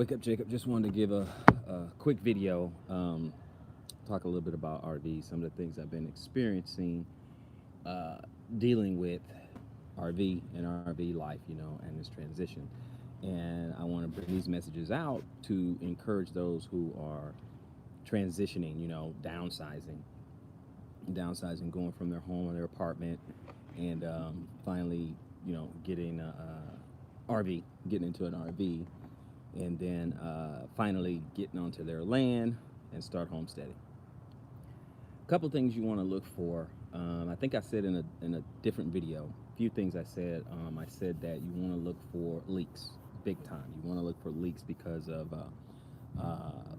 Wake up, Jacob. Just wanted to give a quick video, talk a little bit about RV, some of the things I've been experiencing, uh, dealing with RV and RV life, and this transition. And I want to bring these messages out to encourage those who are transitioning, downsizing, going from their home or their apartment, and finally, getting RV, getting into an RV, and then finally getting onto their land and start homesteading. A couple things you want to look for. I think I said in a different video. A few things I said. I said that you want to look for leaks, big time. You want to look for leaks because of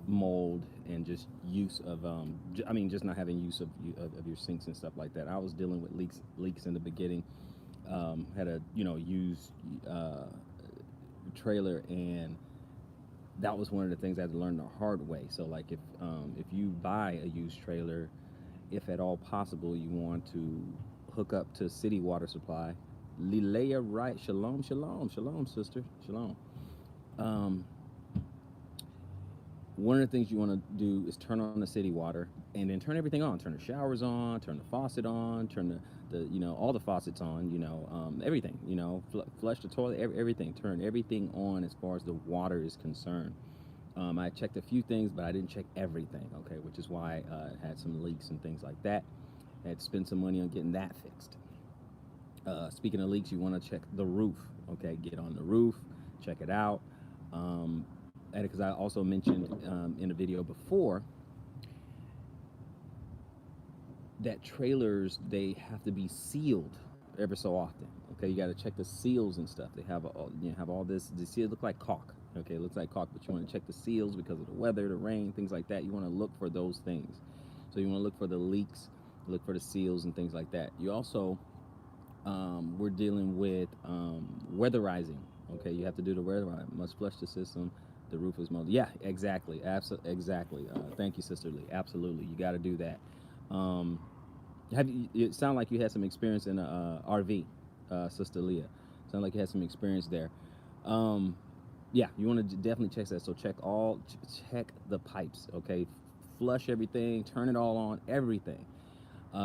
mold and just use of just not having use of your sinks and stuff like that. I was dealing with leaks in the beginning. Had a used trailer, and that was one of the things I had to learn the hard way. So like if you buy a used trailer, if at all possible, you want to hook up to city water supply. Lileya, right? Shalom, shalom, shalom, sister, shalom. Um, One of the things you want to do is turn on the city water, and then turn everything on. Turn the showers on, turn the faucet on, turn the all the faucets on. Everything. Flush the toilet, everything. Turn everything on as far as the water is concerned. I checked a few things, but I didn't check everything. Okay, which is why I had some leaks and things like that. I had to spend some money on getting that fixed. Speaking of leaks, you want to check the roof. Okay, get on the roof, check it out. Um, and because I also mentioned in a video before that trailers, they have to be sealed ever so often. Okay, you got to check the seals and stuff. They have all this. The seals look like caulk. Okay, it looks like caulk, but you want to check the seals because of the weather, the rain, things like that. You want to look for those things. So you want to look for the leaks, look for the seals and things like that. You also we're dealing with weatherizing. Okay, you have to do the weatherizing. Must flush the system. The roof is molded. Yeah, exactly. Exactly. Thank you, Sister Lee. Absolutely, you got to do that. Um, have you? It sound like you had some experience in a RV, Sister Leah. Sound like you had some experience there. Um, yeah, you want to definitely check that. So check the pipes. Okay, flush everything, turn it all on, everything.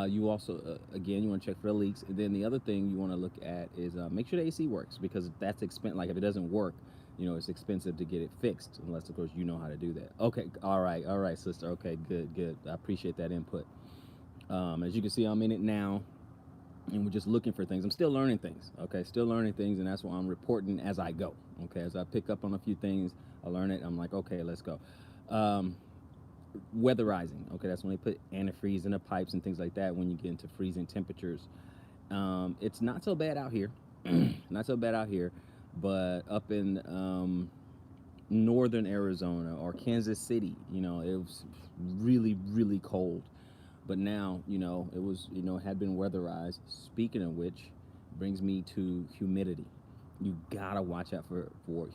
You also, again, you want to check for the leaks. And then the other thing you want to look at is make sure the AC works, because that's expensive. Like if it doesn't work, it's expensive to get it fixed, unless of course you know how to do that. Okay, all right, sister. Okay, good. I appreciate that input. As you can see, I'm in it now, and we're just looking for things. I'm still learning things. Okay, still learning things, and that's why I'm reporting as I go. Okay, as I pick up on a few things, I learn it. I'm like, okay, let's go. Um, Weatherizing. Okay, that's when they put antifreeze in the pipes and things like that. When you get into freezing temperatures, it's not so bad out here. Not so bad out here, but up in northern Arizona or Kansas City, it was really, really cold. But now, it was, had been weatherized. Speaking of which, brings me to humidity. You gotta watch out for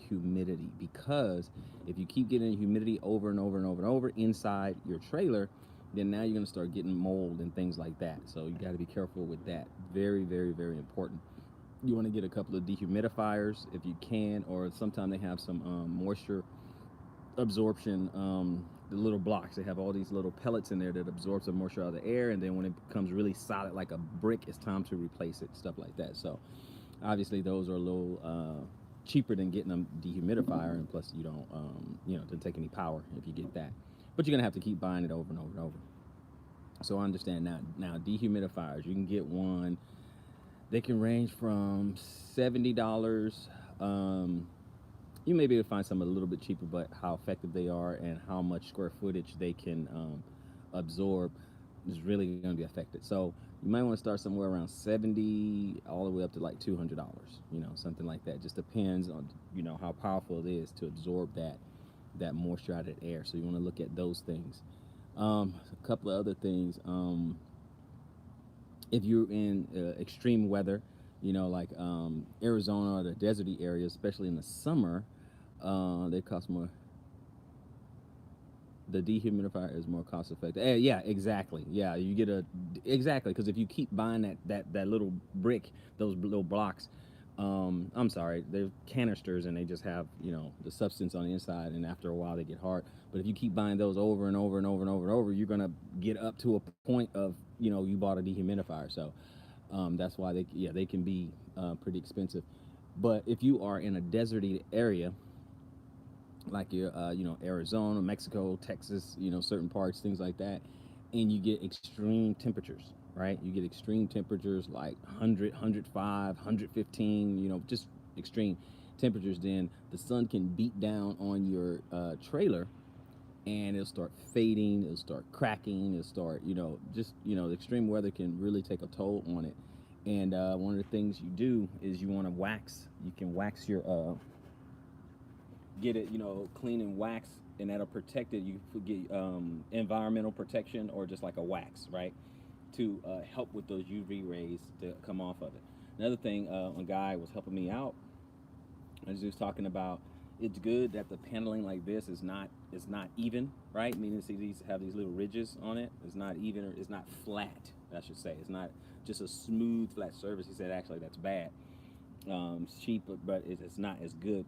humidity, because if you keep getting humidity over and over and over and over inside your trailer, then now you're gonna start getting mold and things like that. So you gotta be careful with that. Very, very, very important. You want to get a couple of dehumidifiers if you can, or sometimes they have some moisture absorption, the little blocks. They have all these little pellets in there that absorb some moisture out of the air, and then when it becomes really solid like a brick, it's time to replace it, stuff like that. So obviously those are a little cheaper than getting a dehumidifier, and plus you don't doesn't take any power if you get that, but you're gonna have to keep buying it over and over and over. So I understand now dehumidifiers, you can get one. They can range from $70. You may be able to find some a little bit cheaper, but how effective they are and how much square footage they can absorb is really going to be affected. So you might want to start somewhere around 70, all the way up to like $200. Something like that. Just depends on how powerful it is to absorb that moisture out of the air. So you want to look at those things. A couple of other things. If you're in extreme weather, like Arizona or the deserty areas, especially in the summer, they cost more. The dehumidifier is more cost effective. Yeah, exactly. Yeah, exactly, because if you keep buying that little brick, those little blocks, I'm sorry, they're canisters and they just have, the substance on the inside, and after a while they get hard. But if you keep buying those over and over and over and over and over, you're gonna get up to a point of, you bought a dehumidifier. So that's why they can be pretty expensive. But if you are in a deserty area, like your Arizona, Mexico, Texas, certain parts, things like that, and you get extreme temperatures, right? You get extreme temperatures like 100, just extreme temperatures. Then the sun can beat down on your trailer, and it'll start fading, it'll start cracking, it'll start, the extreme weather can really take a toll on it. And one of the things you do is you want to wax. You can wax your get it, clean and wax, and that'll protect it. You could get environmental protection or just like a wax, right, to help with those UV rays to come off of it. Another thing, a guy was helping me out, as he was talking about, it's good that the paneling like this is not even, right? Meaning, see, these have these little ridges on it. It's not even, or it's not flat, I should say. It's not just a smooth, flat surface. He said actually that's bad. It's cheap, but it's not as good.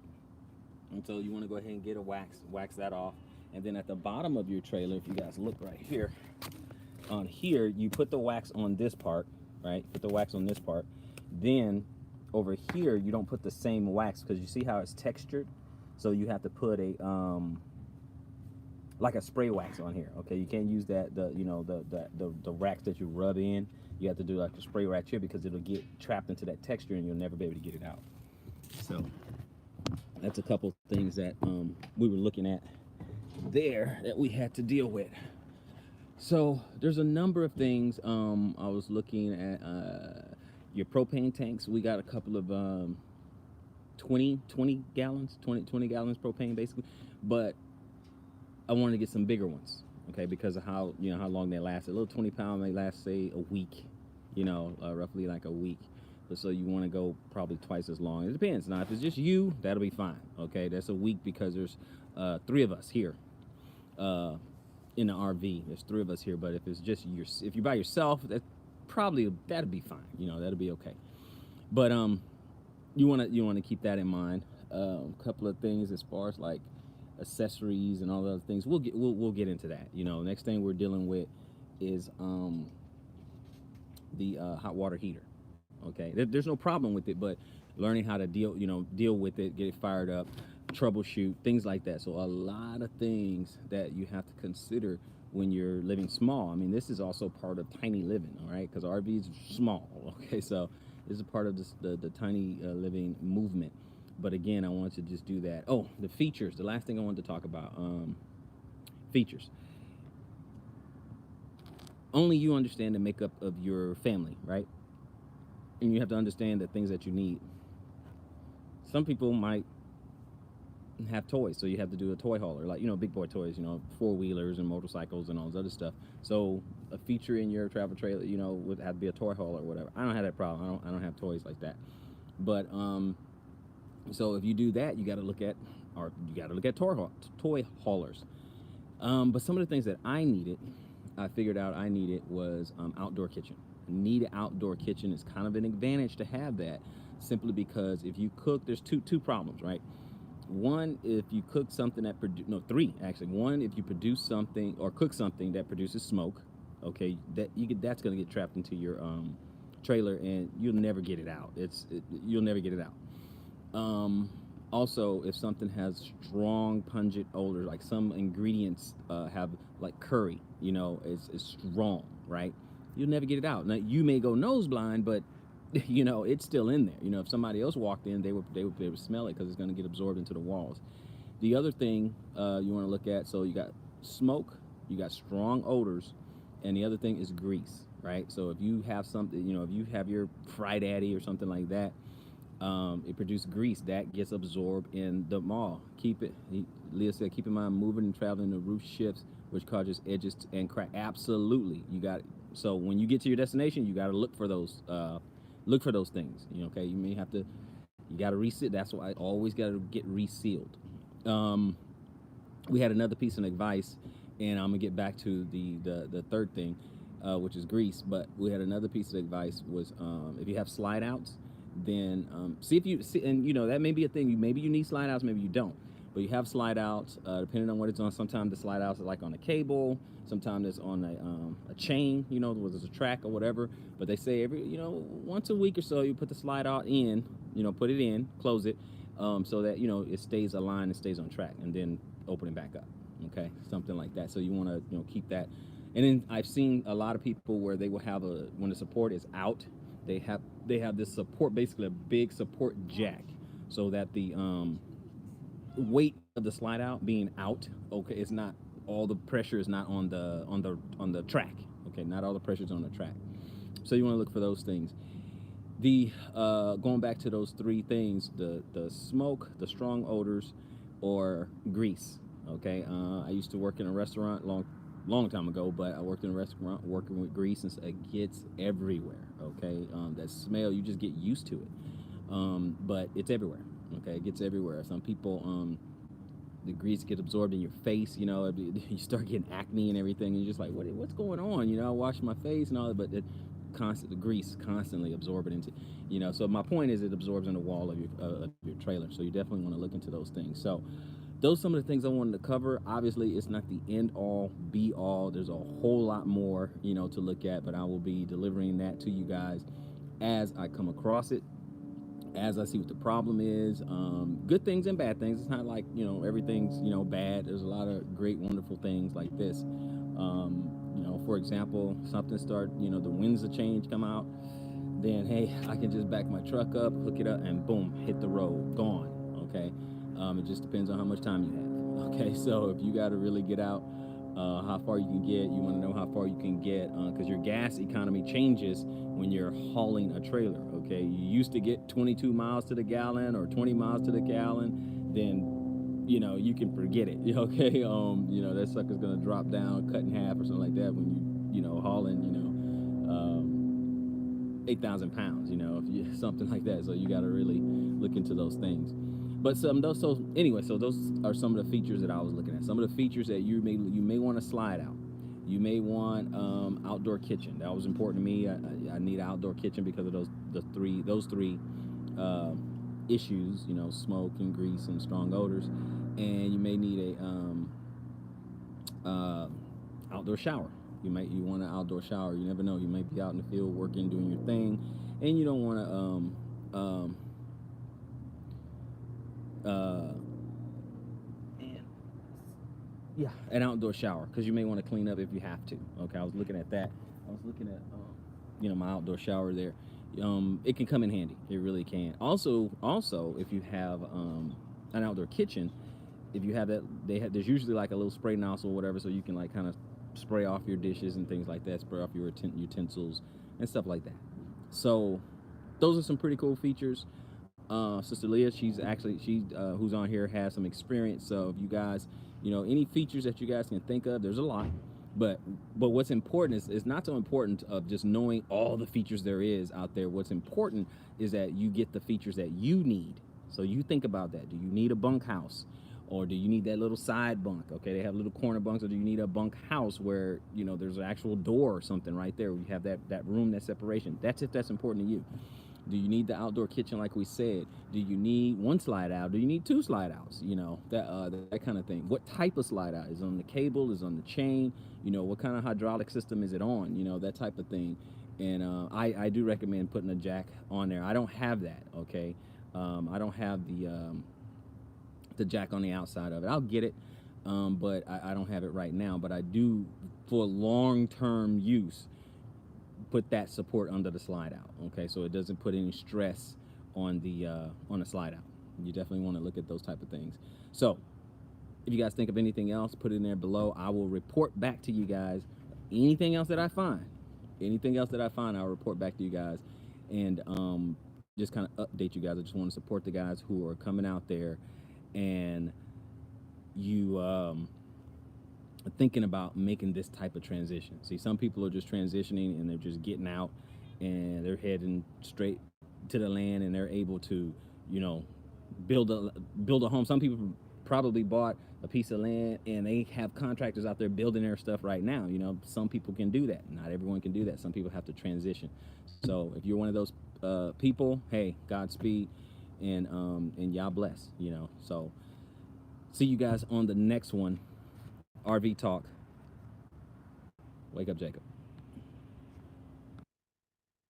And so you want to go ahead and get a wax that off. And then at the bottom of your trailer, if you guys look right here, on here, you put the wax on this part, right? Put the wax on this part. Then over here, you don't put the same wax because you see how it's textured. So you have to put a like a spray wax on here. Okay, you can't use the wax that you rub in. You have to do like a spray wax here because it'll get trapped into that texture and you'll never be able to get it out. So that's a couple things that we were looking at there that we had to deal with. So there's a number of things. I was looking at your propane tanks. We got a couple of 20 gallons, 20 gallons propane basically. But I wanted to get some bigger ones, okay, because of how how long they last. A little 20-pound may last, say, a week, roughly like a week. But so you want to go probably twice as long. It depends. Now, if it's just you, that'll be fine. Okay, that's a week because there's 3 of us here in the RV. There's 3 of us here. But if it's just if you're by yourself, that'll be fine. That'll be okay. But you want to keep that in mind. A couple of things as far as like accessories and all the other things. We'll get into that. Next thing we're dealing with is the hot water heater. Okay, there's no problem with it, but learning how to deal with it, get it fired up, troubleshoot, things like that. So a lot of things that you have to consider when you're living small. I mean, this is also part of tiny living, all right? Because RVs are small. Okay, so this is part of the tiny living movement. But again, I wanted to just do that. Oh, the features. The last thing I wanted to talk about, features. Only you understand the makeup of your family, right? And you have to understand the things that you need. Some people might have toys, so you have to do a toy hauler, like big boy toys, 4-wheelers and motorcycles and all this other stuff. So a feature in your travel trailer, would have to be a toy hauler or whatever. I don't have that problem. I don't have toys like that. But so if you do that, you got to look at toy haulers. But some of the things that I figured out I needed was outdoor kitchen. Need an outdoor kitchen. Is kind of an advantage to have that, simply because if you cook, there's two problems, right? One, if you cook something that 3 actually. One, if you produce something or cook something that produces smoke, okay, that's going to get trapped into your trailer and you'll never get it out. You'll never get it out. Also, if something has strong pungent odor, like some ingredients have, like curry, it's strong, right? You'll never get it out. Now, you may go nose blind, but it's still in there. If somebody else walked in, they would be able to smell it because it's going to get absorbed into the walls. The other thing you want to look at, so you got smoke, you got strong odors, and the other thing is grease, right? So if you have something, if you have your Fry Daddy or something like that, it produces grease that gets absorbed in the mall. Leah said, keep in mind, moving and traveling the roof shifts, which causes edges and crack. Absolutely, you got it. So when you get to your destination, you got to look for those things. Okay, you may have to, you got to reseal. That's why I always got to get resealed. We had another piece of advice, and I'm gonna get back to the third thing, which is grease. But we had another piece of advice was if you have slide outs, then see if you see, and you know that may be a thing. Maybe you need slide outs, maybe you don't. But you have slide outs, depending on what it's on. Sometimes the slide outs are like on a cable. Sometimes it's on a chain, you know, whether it's a track or whatever. But they say every, you know, once a week or so, you put the slide out in, you know, put it in, close it, so that you know it stays aligned and stays on track, and then open it back up. Okay, something like that. So you want to, you know, keep that. And then I've seen a lot of people where they will have a when the support is out, they have this support, basically a big support jack, so that the weight of the slide out being out, okay, it's not all the pressure is not on the track. Okay, not all the pressure is on the track. So you want to look for those things. The going back to those three things: the smoke, the strong odors, or grease. Okay, I used to work in a restaurant long time ago, but I worked in a restaurant working with grease, and it gets everywhere. Okay, that smell, you just get used to it, but it's everywhere. Okay, it gets everywhere. Some people, the grease gets absorbed in your face. You know, you start getting acne and everything, and you're just like, what's going on? You know, I wash my face and all that, but the grease constantly absorbing into, you know. So my point is, it absorbs in the wall of your trailer. So you definitely want to look into those things. So those some of the things I wanted to cover. Obviously, it's not the end all be all. There's a whole lot more, you know, to look at, but I will be delivering that to you guys as I come across it, as I see what the problem is. Good things and bad things. It's not like, you know, everything's, you know, bad. There's a lot of great, wonderful things like this. You know, for example, something start, you know, the winds of change come out, then hey, I can just back my truck up, hook it up, and boom, hit the road, gone. Okay, it just depends on how much time you have. Okay, so if you got to really get out, how far you can get, you want to know how far you can get, because your gas economy changes when you're hauling a trailer. Okay, you used to get 22 miles to the gallon or 20 miles to the gallon, then you know you can forget it. Okay, you know that sucker's gonna drop down, cut in half or something like that when you know hauling, you know. 8,000 pounds, you know, if you something like that. So you got to really look into those things. But some of those, so anyway, so those are some of the features that I was looking at. Some of the features that you may want to slide out. You may want outdoor kitchen. That was important to me. I need an outdoor kitchen because of those three uh, issues. You know, smoke and grease and strong odors. And you may need a uh, outdoor shower. You want an outdoor shower. You never know. You might be out in the field working, doing your thing, and you don't want to uh, yeah, an outdoor shower, because you may want to clean up if you have to. Okay, I was looking at that. I was looking at you know, my outdoor shower there. It can come in handy. It really can. Also, if you have an outdoor kitchen, if you have that, there's usually like a little spray nozzle or whatever, so you can like kind of spray off your dishes and things like that, spray off your utensils and stuff like that. So those are some pretty cool features. Sister Leah, who's on here, has some experience. So if you guys, you know, any features that you guys can think of, there's a lot. But what's important is not so important of just knowing all the features there is out there. What's important is that you get the features that you need. So you think about that. Do you need a bunkhouse? Or do you need that little side bunk? Okay, they have little corner bunks. Or do you need a bunk house where, you know, there's an actual door or something right there where you have that room, that separation? That's if that's important to you. Do you need the outdoor kitchen like we said? Do you need one slide out? Do you need two slide outs? You know, that kind of thing. What type of slide out? Is it on the cable? Is it on the chain? You know, what kind of hydraulic system is it on? You know, that type of thing. And I do recommend putting a jack on there. I don't have that, okay? I don't have the jack on the outside of it. I'll get it, but I don't have it right now. But I do, for long-term use, put that support under the slide out. Okay, so it doesn't put any stress on the slide out. You definitely want to look at those type of things. So if you guys think of anything else, put it in there below. I will report back to you guys. Anything else that I find, I'll report back to you guys, and just kind of update you guys. I just want to support the guys who are coming out there, and you thinking about making this type of transition. See, some people are just transitioning and they're just getting out and they're heading straight to the land, and they're able to, you know, build a home. Some people probably bought a piece of land and they have contractors out there building their stuff right now. You know, some people can do that. Not everyone can do that. Some people have to transition. So if you're one of those people, hey, Godspeed, and y'all bless. So see you guys on the next one. RV talk. Wake up, Jacob.